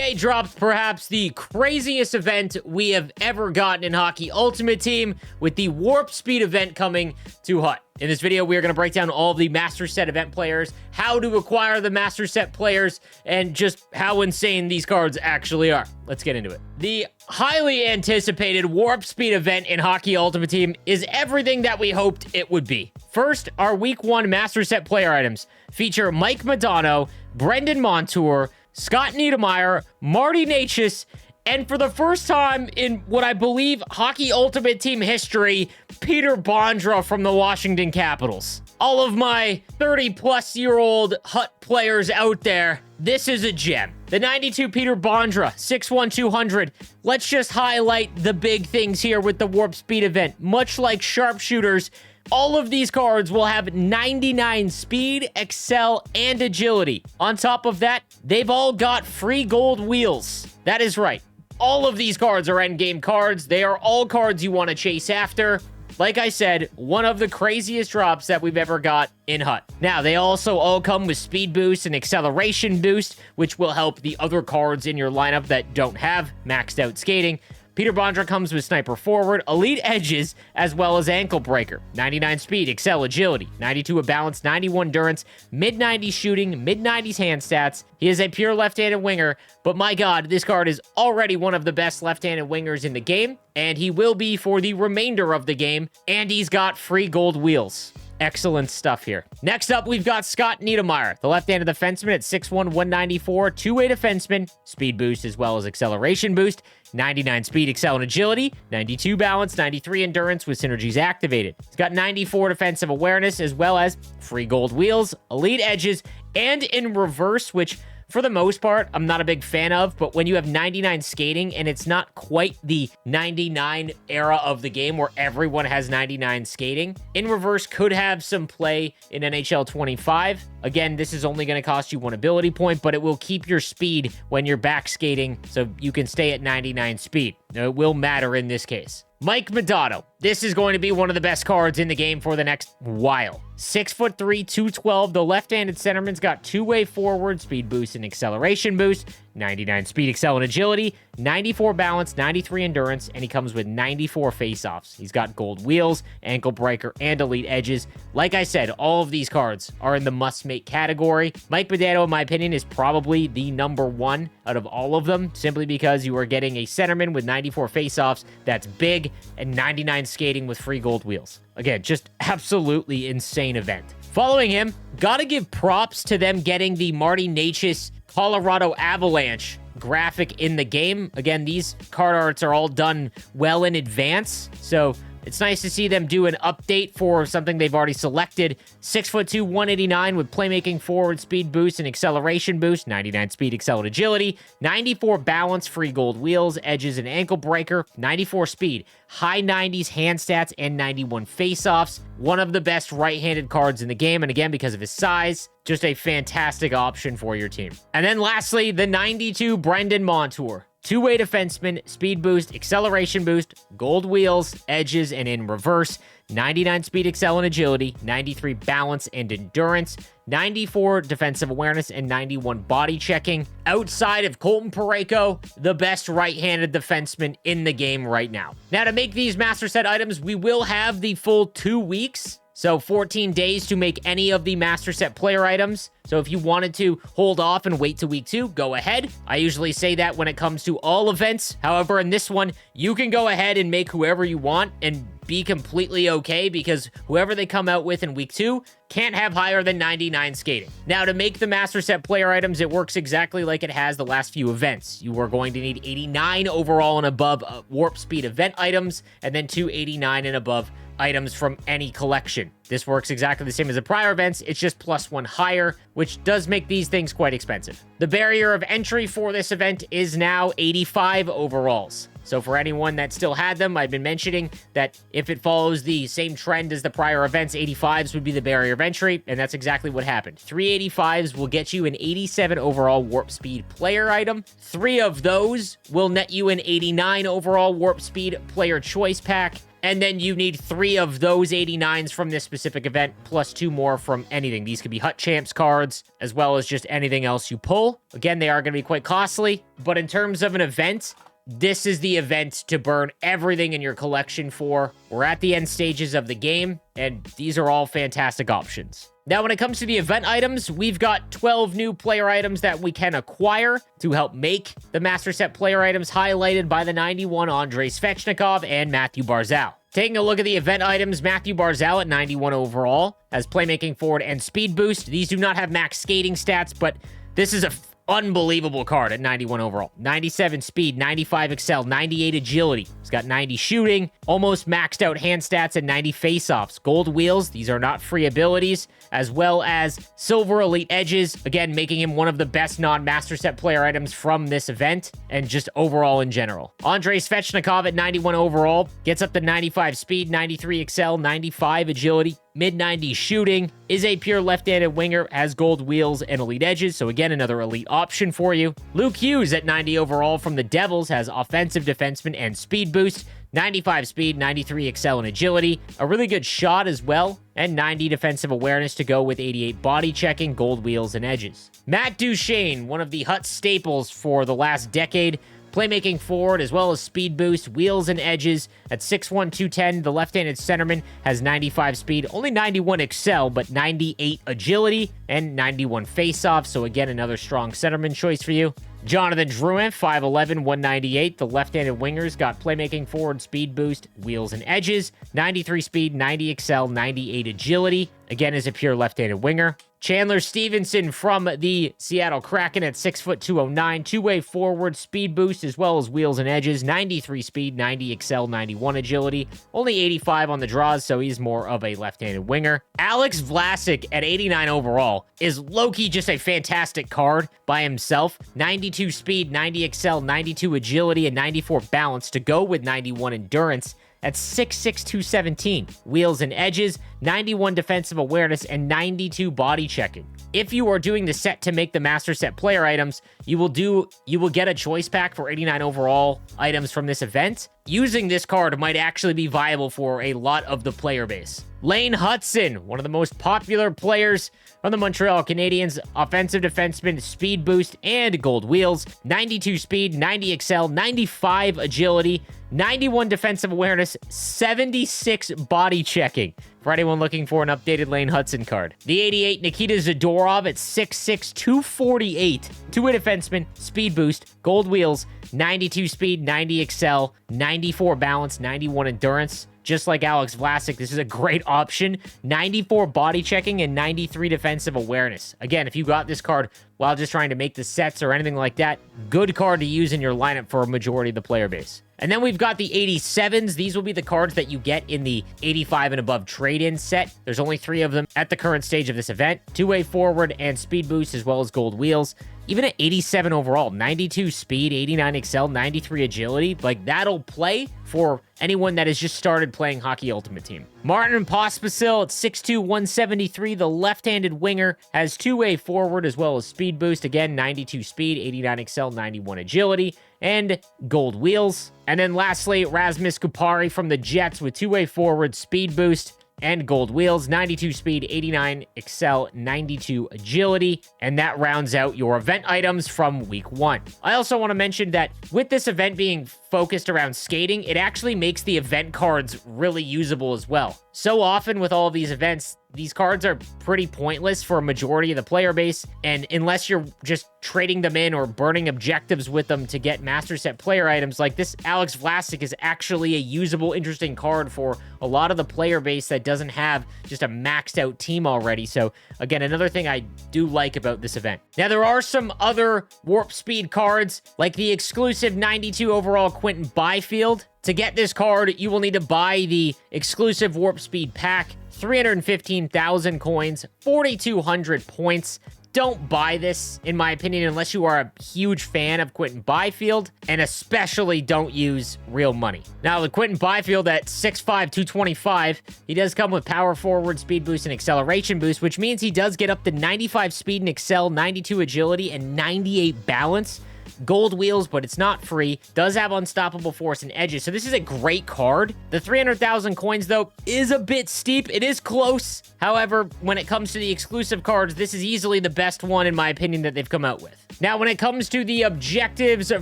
EA dropped perhaps the craziest event we have ever gotten in Hockey Ultimate Team, with the Warp Speed event coming to HUT. In this video, we are going to break down all of the Master Set event players, how to acquire the Master Set players, and just how insane these cards actually are. Let's get into it. The highly anticipated Warp Speed event in Hockey Ultimate Team is everything that we hoped it would be. First, our Week 1 Master Set player items feature Mike Modano, Brendan Montour, Scott Niedermayer, Marty Necas, and for the first time in what I believe Hockey Ultimate Team history, Peter Bondra from the Washington Capitals. All of my 30-plus-year-old HUT players out there, this is a gem. The 92 Peter Bondra, 6'1", 200. Let's just highlight the big things here with the Warp Speed event. Much like sharpshooters, all of these cards will have 99 speed, excel, and agility. On top of that, they've all got free gold wheels. That is right. All of these cards are endgame cards. They are all cards you want to chase after. Like I said, one of the craziest drops that we've ever got in HUT. Now, they also all come with speed boost and acceleration boost, which will help the other cards in your lineup that don't have maxed out skating. Peter Bondra comes with Sniper Forward, Elite Edges, as well as Ankle Breaker. 99 Speed, Excel Agility, 92 of Balance, 91 Endurance, mid-90s Shooting, mid-90s Hand Stats. He is a pure left-handed winger, but my god, this card is already one of the best left-handed wingers in the game, and he will be for the remainder of the game, and he's got free gold wheels. Excellent stuff here. Next up, we've got Scott Niedermayer, the left-handed defenseman at 6'1", 194, two-way defenseman, speed boost as well as acceleration boost, 99 speed, excel, and agility, 92 balance, 93 endurance with synergies activated. He's got 94 defensive awareness as well as free gold wheels, elite edges, and in reverse, which for the most part, I'm not a big fan of, but when you have 99 skating and it's not quite the 99 era of the game where everyone has 99 skating, in reverse could have some play in NHL 25. Again, this is only going to cost you one ability point, but it will keep your speed when you're back skating so you can stay at 99 speed. Now, it will matter in this case. Mike Modano. This is going to be one of the best cards in the game for the next while. 6'3", 212. The left-handed centerman's got two-way forward, speed boost and acceleration boost, 99 speed, excel, and agility, 94 balance, 93 endurance, and he comes with 94 face-offs. He's got gold wheels, ankle breaker, and elite edges. Like I said, all of these cards are in the must-make category. Mike Modano, in my opinion, is probably the number one out of all of them, simply because you are getting a centerman with 94 face-offs that's big and 99 skating with free gold wheels. Again, just absolutely insane event. Following him, gotta give props to them getting the Marty Necas Colorado Avalanche graphic in the game. Again, these card arts are all done well in advance, so it's nice to see them do an update for something they've already selected. 6'2", 189 with playmaking, forward, speed boost, and acceleration boost. 99 speed, excel, and agility. 94 balance, free gold wheels, edges, and ankle breaker. 94 speed, high 90s hand stats, and 91 face-offs. One of the best right-handed cards in the game, and again, because of his size, just a fantastic option for your team. And then lastly, the 92 Brendan Montour. Two-way defenseman, speed boost, acceleration boost, gold wheels, edges, and in reverse. 99 speed, excel, and agility, 93 balance and endurance, 94 defensive awareness, and 91 body checking. Outside of Colton Parayko, the best right-handed defenseman in the game right now. Now, to make these Master Set items, we will have the full 2 weeks. So 14 days to make any of the Master Set player items. So if you wanted to hold off and wait to week 2, go ahead. I usually say that when it comes to all events. However, in this one, you can go ahead and make whoever you want and be completely okay, because whoever they come out with in week 2 can't have higher than 99 skating. Now, to make the Master Set player items, it works exactly like it has the last few events. You are going to need 89 overall and above Warp Speed event items, and then 289 and above items from any collection. This works exactly the same as the prior events, it's just +1 higher, which does make these things quite expensive. The barrier of entry for this event is now 85 overalls. So for anyone that still had them, I've been mentioning that if it follows the same trend as the prior events, 85s would be the barrier of entry, and that's exactly what happened. 385s will get you an 87 overall Warp Speed player item. 3 of those will net you an 89 overall Warp Speed player choice pack, And then you need 3 of those 89s from this specific event, plus 2 more from anything. These could be Hut Champs cards, as well as just anything else you pull. Again, they are going to be quite costly, but in terms of an event, this is the event to burn everything in your collection for. We're at the end stages of the game, and these are all fantastic options. Now, when it comes to the event items, we've got 12 new player items that we can acquire to help make the Master Set player items, highlighted by the 91 Andrei Svechnikov and Matthew Barzal. Taking a look at the event items, Matthew Barzal at 91 overall has playmaking forward and speed boost. These do not have max skating stats, but this is a unbelievable card at 91 overall. 97 speed, 95 excel, 98 agility. He's got 90 shooting, almost maxed out hand stats, and 90 faceoffs. Gold wheels, these are not free abilities, as well as silver elite edges, again, making him one of the best non-Master Set player items from this event, and just overall in general. Andrei Svechnikov at 91 overall gets up to 95 speed, 93 excel, 95 agility, mid-90s shooting, is a pure left-handed winger, has gold wheels and elite edges, so again, another elite option for you. Luke Hughes at 90 overall from the Devils has offensive defenseman and speed boost, 95 speed, 93 excel and agility, a really good shot as well, and 90 defensive awareness to go with 88 body checking, gold wheels, and edges. Matt Duchene, one of the Hut staples for the last decade, playmaking forward as well as speed boost, wheels and edges. At 6'1", 210, the left-handed centerman has 95 speed, only 91 excel, but 98 agility and 91 face-off. So again, another strong centerman choice for you. Jonathan Drouin, 5'11", 198. The left-handed wingers got playmaking forward, speed boost, wheels and edges, 93 speed, 90 excel, 98 agility. Again, is a pure left-handed winger. Chandler Stevenson from the Seattle Kraken at 6', 209, two-way forward, speed boost, as well as wheels and edges, 93 speed, 90 excel, 91 agility, only 85 on the draws, so he's more of a left-handed winger. Alex Vlasic at 89 overall is low-key just a fantastic card by himself. 92 speed, 90 excel, 92 agility, and 94 balance to go with 91 endurance. At 6'6", 217, wheels and edges, 91 defensive awareness, and 92 body checking. If you are doing the set to make the Master Set player items, you will get a choice pack for 89 overall items from this event. Using this card might actually be viable for a lot of the player base. Lane Hutson, one of the most popular players from the Montreal Canadiens, offensive defenseman, speed boost, and gold wheels, 92 speed, 90 excel, 95 agility, 91 defensive awareness, 76 body checking. For anyone looking for an updated Lane Hutson card. The 88 Nikita Zadorov at 6'6", 248, two-way defenseman, speed boost, gold wheels, 92 speed, 90 excel, 94 balance, 91 endurance. Just like Alex Vlasic, this is a great option. 94 body checking and 93 defensive awareness. Again, if you got this card while just trying to make the sets or anything like that, good card to use in your lineup for a majority of the player base. And then we've got the 87s. These will be the cards that you get in the 85 and above trade-in set. There's only 3 of them at the current stage of this event. Two-way forward and speed boost, as well as gold wheels. Even at 87 overall, 92 speed, 89 excel, 93 agility, like that'll play for anyone that has just started playing Hockey Ultimate Team. Martin Pospisil at 6'2", 173, the left-handed winger, has two-way forward as well as speed boost. Again, 92 speed, 89 excel, 91 agility, and gold wheels. And then lastly, Rasmus Kupari from the Jets with two-way forward, speed boost, and gold wheels, 92 speed, 89 excel, 92 agility, and that rounds out your event items from week 1. I also want to mention that with this event being focused around skating, it actually makes the event cards really usable as well. So often with all of these events, these cards are pretty pointless for a majority of the player base, and unless you're just trading them in or burning objectives with them to get Master Set player items, like this Alex Vlasic is actually a usable, interesting card for a lot of the player base that doesn't have just a maxed out team already. So again, another thing I do like about this event. Now, there are some other warp speed cards, like the exclusive 92 overall Quentin Byfield. To get this card, you will need to buy the exclusive warp speed pack, 315,000 coins, 4,200 points. Don't buy this, in my opinion, unless you are a huge fan of Quentin Byfield, and especially don't use real money. Now, the Quentin Byfield at 6'5", 225, he does come with power forward, speed boost, and acceleration boost, which means he does get up to 95 speed and excel, 92 agility, and 98 balance. gold wheels, but it's not free. Does have unstoppable force and edges, so this is a great card. The 300,000 coins, though, is a bit steep. It is close. However, when it comes to the exclusive cards, this is easily the best one, in my opinion, that they've come out with. Now, when it comes to the objectives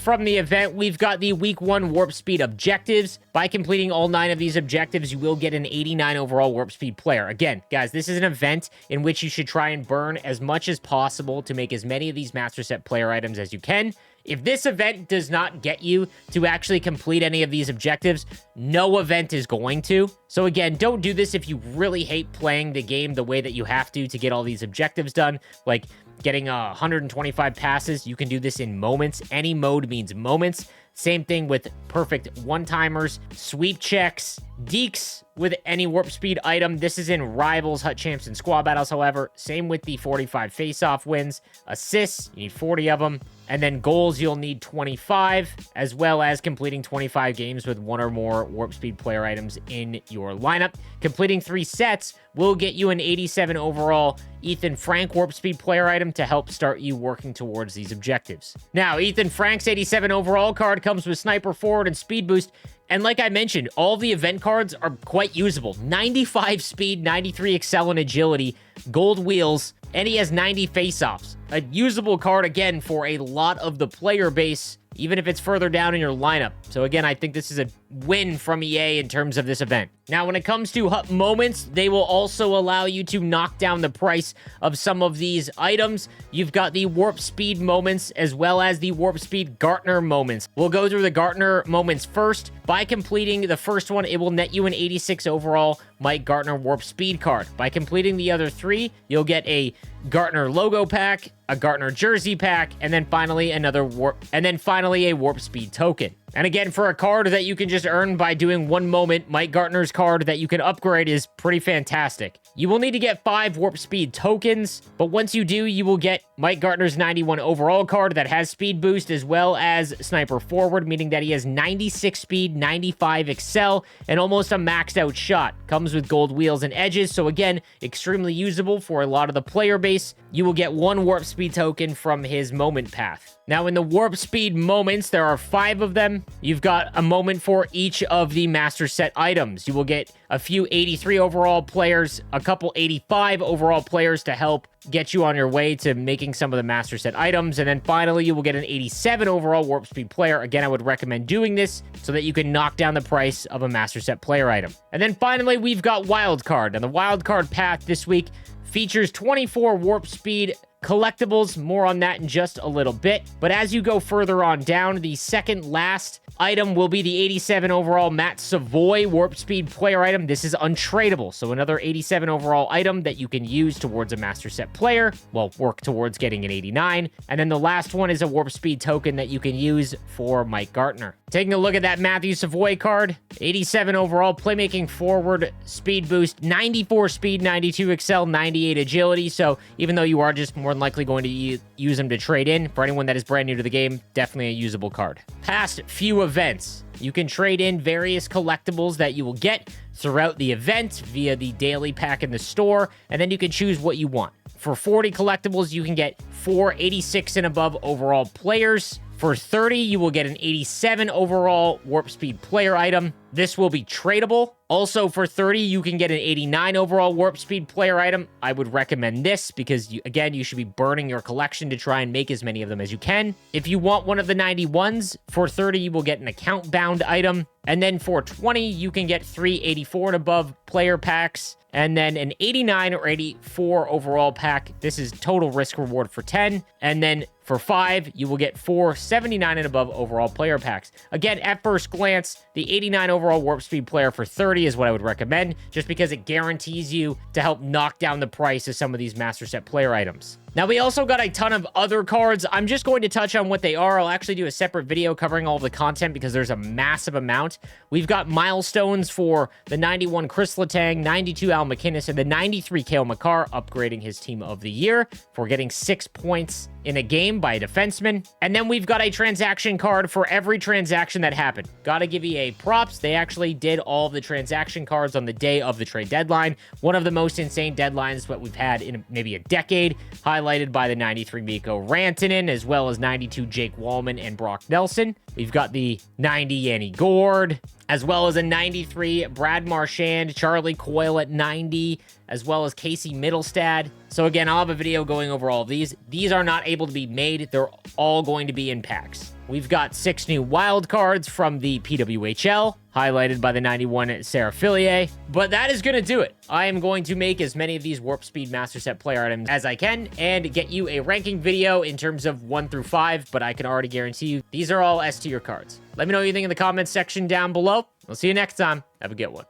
from the event, we've got the Week 1 Warp Speed objectives. By completing all 9 of these objectives, you will get an 89 overall Warp Speed player. Again, guys, this is an event in which you should try and burn as much as possible to make as many of these Master Set player items as you can. If this event does not get you to actually complete any of these objectives, no event is going to. So again, don't do this if you really hate playing the game the way that you have to get all these objectives done. Like getting 125 passes, you can do this in moments. Any mode means moments. Same thing with perfect one-timers, sweep checks, deeks with any warp speed item. This is in Rivals, Hut Champs, and Squad Battles, however. Same with the 45 face-off wins. Assists, you need 40 of them. And then goals, you'll need 25, as well as completing 25 games with 1 or more warp speed player items in your lineup. Completing 3 sets will get you an 87 overall Ethan Frank warp speed player item to help start you working towards these objectives. Now, Ethan Frank's 87 overall card comes with Sniper Forward and Speed Boost. And like I mentioned, all the event cards are quite usable. 95 speed, 93 excel and agility, gold wheels, and he has 90 face-offs. A usable card, again, for a lot of the player base, even if it's further down in your lineup. So again, I think this is a win from EA in terms of this event. Now, when it comes to Hut Moments, they will also allow you to knock down the price of some of these items. You've got the Warp Speed Moments as well as the Warp Speed Gartner Moments. We'll go through the Gartner Moments first. By completing the first one, it will net you an 86 overall Mike Gartner Warp Speed card. By completing the other 3, you'll get a Gartner logo pack, a Gartner jersey pack, and then finally a Warp Speed token. And again, for a card that you can just earn by doing 1 moment, Mike Gartner's card that you can upgrade is pretty fantastic. You will need to get 5 Warp Speed tokens, but once you do, you will get Mike Gartner's 91 overall card that has Speed Boost as well as Sniper Forward, meaning that he has 96 speed, 95 excel, and almost a maxed out shot. Comes with gold wheels and edges, so again, extremely usable for a lot of the player base. You will get 1 Warp Speed token from his moment path. Now, in the Warp Speed moments, there are 5 of them. You've got a moment for each of the Master Set items. You will get a few 83 overall players, a couple 85 overall players to help get you on your way to making some of the Master Set items. And then finally, you will get an 87 overall Warp Speed player. Again, I would recommend doing this so that you can knock down the price of a Master Set player item. And then finally, we've got Wildcard. And the Wildcard path this week features 24 Warp Speed collectibles. More on that in just a little bit. But as you go further on down, the second last item will be the 87 overall Matt Savoy Warp Speed player item. This is untradeable, so another 87 overall item that you can use towards a Master Set player. Well, work towards getting an 89. And then the last one is a Warp Speed token that you can use for Mike Gartner. Taking a look at that Matthew Savoy card, 87 overall, playmaking forward, speed boost, 94 speed, 92 excel, 98 agility. So even though you are just more than likely going to use them to trade in, for anyone that is brand new to the game, definitely a usable card. Past few events, you can trade in various collectibles that you will get throughout the event via the daily pack in the store, and then you can choose what you want. For 40 collectibles, you can get 4 86 and above overall players. For 30, you will get an 87 overall Warp Speed player item. This will be tradable. Also, for 30, you can get an 89 overall Warp Speed player item. I would recommend this because, again, you should be burning your collection to try and make as many of them as you can. If you want one of the 91s, for 30, you will get an account-bound item. And then for 20, you can get 3 84 and above player packs, and then an 89 or 84 overall pack. This is total risk reward for 10. And then for 5, you will get 4 79 and above overall player packs. Again, at first glance, the 89 overall Warp Speed player for 30 is what I would recommend, just because it guarantees you to help knock down the price of some of these Master Set player items. Now, we also got a ton of other cards. I'm just going to touch on what they are. I'll actually do a separate video covering all of the content because there's a massive amount. We've got Milestones for the 91 Chris Letang, 92 Al McInnes, and the 93 Cale Makar, upgrading his team of the year for getting 6 points in a game by a defenseman. And then we've got a transaction card for every transaction that happened. Gotta give EA props. They actually did all of the transaction cards on the day of the trade deadline. One of the most insane deadlines that we've had in maybe a decade, highlighted by the 93 Mikko Rantanen, as well as 92 Jake Wallman and Brock Nelson. We've got the 90 Yanni Gord, as well as a 93 Brad Marchand, Charlie Coyle at 90, as well as Casey Middlestad. So again, I'll have a video going over all of these. These are not able to be made. They're all going to be in packs. We've got 6 new wild cards from the PWHL, highlighted by the 91 Sarah Fillier. But that is going to do it. I am going to make as many of these Warp Speed Master Set player items as I can and get you a ranking video in terms of 1 through 5, but I can already guarantee you these are all S tier cards. Let me know what you think in the comments section down below. I'll see you next time. Have a good one.